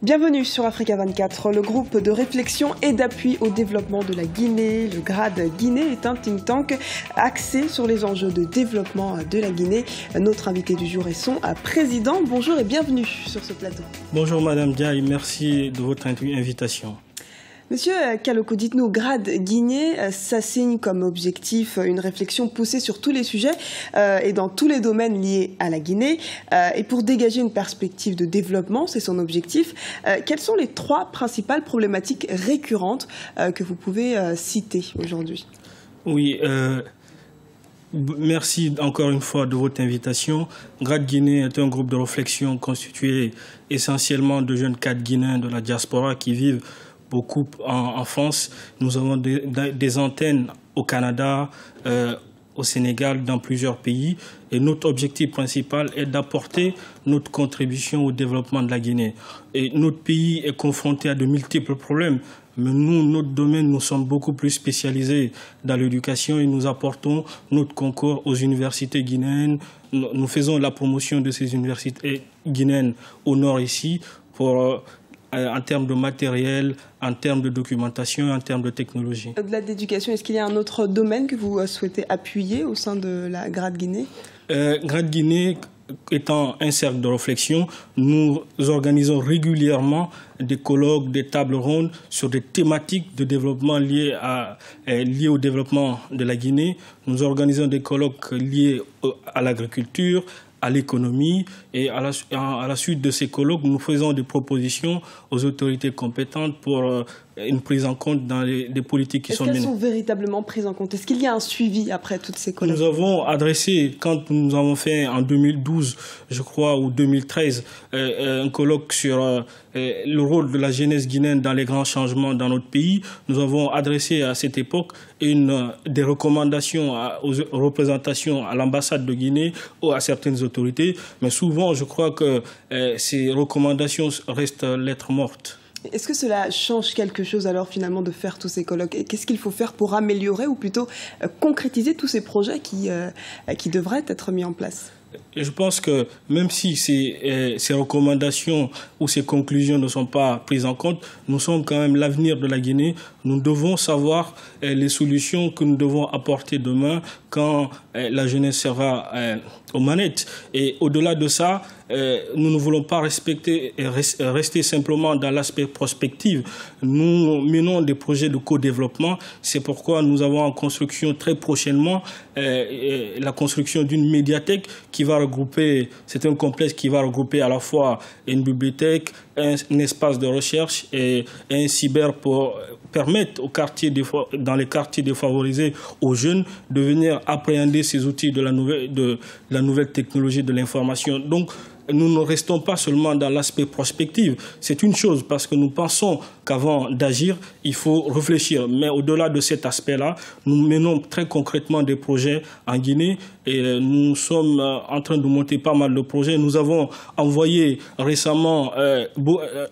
Bienvenue sur Africa 24. Le groupe de réflexion et d'appui au développement de la Guinée, le GRAD Guinée, est un think tank axé sur les enjeux de développement de la Guinée. Notre invité du jour est son président. Bonjour et bienvenue sur ce plateau. Bonjour Madame Diaye, merci de votre invitation. Monsieur Kaloko, dites-nous, GRAD Guinée s'assigne comme objectif une réflexion poussée sur tous les sujets et dans tous les domaines liés à la Guinée. Et pour dégager une perspective de développement, c'est son objectif. Quelles sont les 3 principales problématiques récurrentes que vous pouvez citer aujourd'hui? Oui, merci encore une fois de votre invitation. GRAD Guinée est un groupe de réflexion constitué essentiellement de jeunes cadres guinéens de la diaspora qui vivent beaucoup en France. Nous avons des antennes au Canada, au Sénégal, dans plusieurs pays. Et notre objectif principal est d'apporter notre contribution au développement de la Guinée. Et notre pays est confronté à de multiples problèmes. Mais nous, notre domaine, nous sommes beaucoup plus spécialisés dans l'éducation et nous apportons notre concours aux universités guinéennes. Nous faisons la promotion de ces universités guinéennes au nord ici pour en termes de matériel, en termes de documentation, en termes de technologie. Au-delà de l'éducation, est-ce qu'il y a un autre domaine que vous souhaitez appuyer au sein de la GRAD Guinée? GRAD Guinée étant un cercle de réflexion, nous organisons régulièrement des colloques, des tables rondes sur des thématiques de développement liées au développement de la Guinée. Nous organisons des colloques liés à l'agriculture, à l'économie, et à la suite de ces colloques, nous faisons des propositions aux autorités compétentes pour une prise en compte dans des politiques qui sont menées. Est-ce qu'elles sont véritablement prises en compte? Est-ce qu'il y a un suivi après toutes ces colloques? Nous avons adressé, quand nous avons fait en 2012, je crois, ou 2013, un colloque sur le rôle de la jeunesse guinéenne dans les grands changements dans notre pays, nous avons adressé à cette époque des recommandations aux représentations à l'ambassade de Guinée ou à certaines autorités. Mais souvent, je crois que ces recommandations restent lettres mortes. Est-ce que cela change quelque chose alors finalement de faire tous ces colloques? Et qu'est-ce qu'il faut faire pour améliorer ou plutôt concrétiser tous ces projets qui devraient être mis en place? Je pense que même si ces recommandations ou ces conclusions ne sont pas prises en compte, nous sommes quand même l'avenir de la Guinée. Nous devons savoir les solutions que nous devons apporter demain quand la jeunesse sera aux manettes. Et au-delà de ça, nous ne voulons pas rester simplement dans l'aspect prospectif. Nous menons des projets de co-développement. C'est pourquoi nous avons en construction très prochainement la construction d'une médiathèque qui va regrouper, c'est un complexe qui va regrouper à la fois une bibliothèque, un espace de recherche et un cyber pour permettre dans les quartiers défavorisés aux jeunes de venir appréhender ces outils de la nouvelle technologie de l'information. Donc, nous ne restons pas seulement dans l'aspect prospectif. C'est une chose parce que nous pensons qu'avant d'agir, il faut réfléchir. Mais au-delà de cet aspect-là, nous menons très concrètement des projets en Guinée et nous sommes en train de monter pas mal de projets. Nous avons envoyé récemment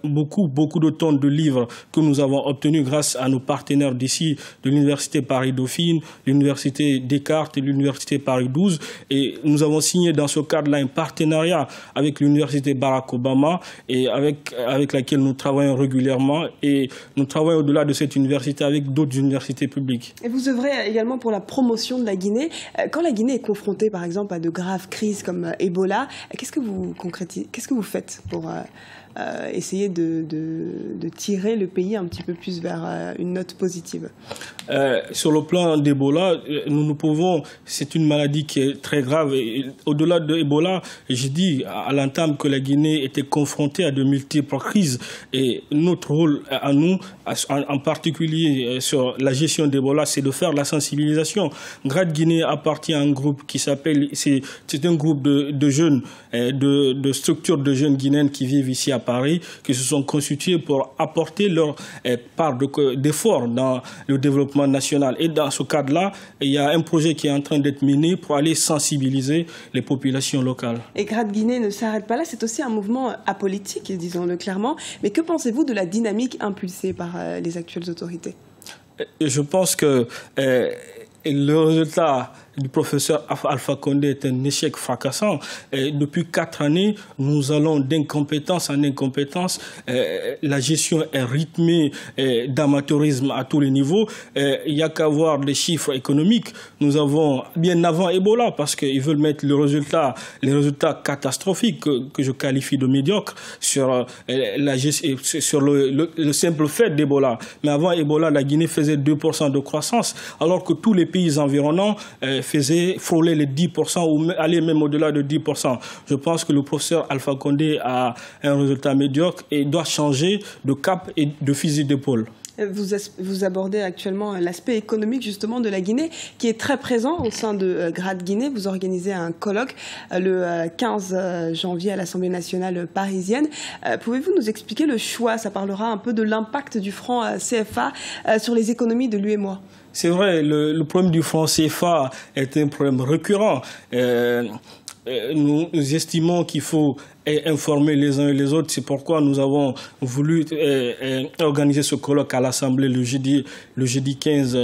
beaucoup de tonnes de livres que nous avons obtenus grâce à nos partenaires d'ici, de l'Université Paris-Dauphine, l'Université Descartes et l'Université Paris 12. Et nous avons signé dans ce cadre-là un partenariat avec l'Université Barack Obama et avec laquelle nous travaillons régulièrement. Et nous travaillons au-delà de cette université avec d'autres universités publiques. Et vous œuvrez également pour la promotion de la Guinée. Quand la Guinée est confrontée, par exemple, à de graves crises comme Ebola, qu'est-ce que vous faites pour essayer de tirer le pays un petit peu plus vers une note positive? Sur le plan d'Ebola, c'est une maladie qui est très grave. Au-delà de Ebola, j'ai dit à l'entame que la Guinée était confrontée à de multiples crises. Et notre rôle à nous, en particulier sur la gestion d'Ebola, c'est de faire la sensibilisation. GRAD Guinée appartient à un groupe qui s'appelle, c'est un groupe de jeunes, de structures de jeunes guinéennes qui vivent ici à Paris, qui se sont constitués pour apporter leur part d'effort dans le développement national. Et dans ce cadre-là, il y a un projet qui est en train d'être mené pour aller sensibiliser les populations locales. Et GRAD Guinée ne s'arrête pas là, c'est aussi un mouvement apolitique, disons-le clairement. Mais que pensez-vous de la dynamique impulsée par les actuelles autorités? Je pense que le résultat du professeur Alpha Condé est un échec fracassant. Et depuis 4 années, nous allons d'incompétence en incompétence. La gestion est rythmée d'amateurisme à tous les niveaux. Il n'y a qu'à voir les chiffres économiques. Nous avons, bien avant Ebola, parce qu'ils veulent mettre les résultats catastrophiques que je qualifie de médiocres sur le simple fait d'Ebola. Mais avant Ebola, la Guinée faisait 2% de croissance, alors que tous les pays environnants frôlaient les 10% ou allaient même au-delà de 10%. Je pense que le professeur Alpha Condé a un résultat médiocre et doit changer de cap et de fusil d'épaule. Vous abordez actuellement l'aspect économique justement de la Guinée qui est très présent au sein de GRAD Guinée. Vous organisez un colloque le 15 janvier à l'Assemblée nationale parisienne. Pouvez-vous nous expliquer le choix? Ça parlera un peu de l'impact du franc CFA sur les économies de l'UEMOA. C'est vrai, le problème du franc CFA est un problème récurrent. Nous estimons qu'il faut informer les uns et les autres. C'est pourquoi nous avons voulu organiser ce colloque à l'Assemblée le jeudi 15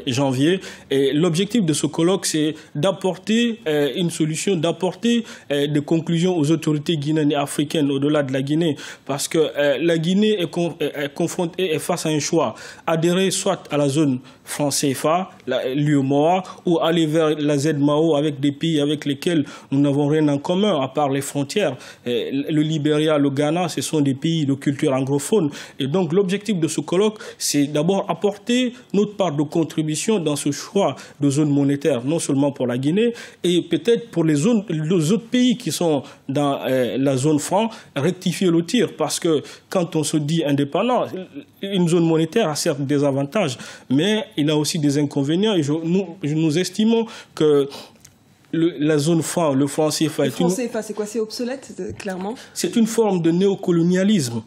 janvier. Et l'objectif de ce colloque, c'est d'apporter une solution, d'apporter des conclusions aux autorités guinéennes et africaines au-delà de la Guinée. Parce que la Guinée est confrontée, est face à un choix. Adhérer soit à la zone franc CFA, l'UEMOA, ou aller vers la ZMAO avec des pays avec lesquels nous n'avons rien en commun, à part les frontières. Le Libéria, le Ghana, ce sont des pays de culture anglophone. Et donc l'objectif de ce colloque, c'est d'abord apporter notre part de contribution dans ce choix de zone monétaire, non seulement pour la Guinée, et peut-être pour les autres pays qui sont dans la zone franc, rectifier le tir. Parce que quand on se dit indépendant, une zone monétaire a certes des avantages, mais il a aussi des inconvénients. Et nous estimons que la zone franc, le franc CFA... Le franc CFA, c'est quoi? C'est obsolète, clairement? C'est une forme de néocolonialisme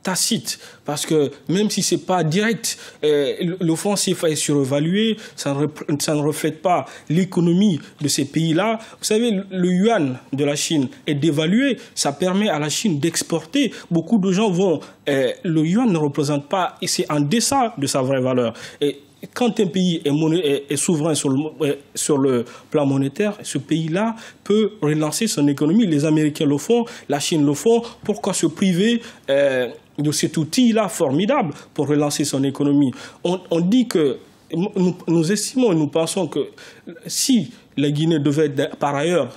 tacite, parce que même si ce n'est pas direct, le franc CFA est surévalué, ça ne reflète pas l'économie de ces pays-là. Vous savez, le yuan de la Chine est dévalué, ça permet à la Chine d'exporter. Beaucoup de gens vont... le yuan ne représente pas, c'est en deçà de sa vraie valeur. Et quand un pays est souverain sur le plan monétaire, ce pays-là peut relancer son économie. Les Américains le font, la Chine le font. Pourquoi se priver de cet outil-là formidable pour relancer son économie? On dit que nous estimons et nous pensons que si la Guinée devait par ailleurs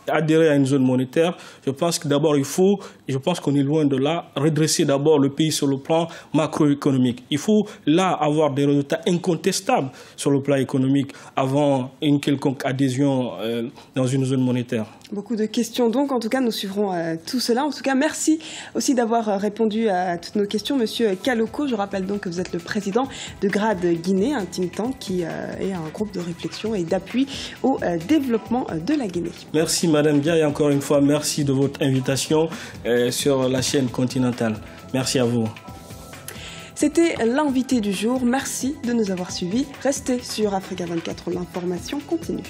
adhérer à une zone monétaire, je pense que d'abord je pense qu'on est loin de là, redresser d'abord le pays sur le plan macroéconomique. Il faut là avoir des résultats incontestables sur le plan économique avant une quelconque adhésion dans une zone monétaire. Beaucoup de questions donc, en tout cas nous suivrons tout cela. En tout cas merci aussi d'avoir répondu à toutes nos questions, Monsieur Kaloko. Je rappelle donc que vous êtes le président de GRAD Guinée, un think tank qui est un groupe de réflexion et d'appui au développement de la Guinée. Merci Madame Dia et encore une fois merci de votre invitation sur la chaîne continentale. Merci à vous. C'était l'invité du jour. Merci de nous avoir suivis. Restez sur Africa 24, l'information continue.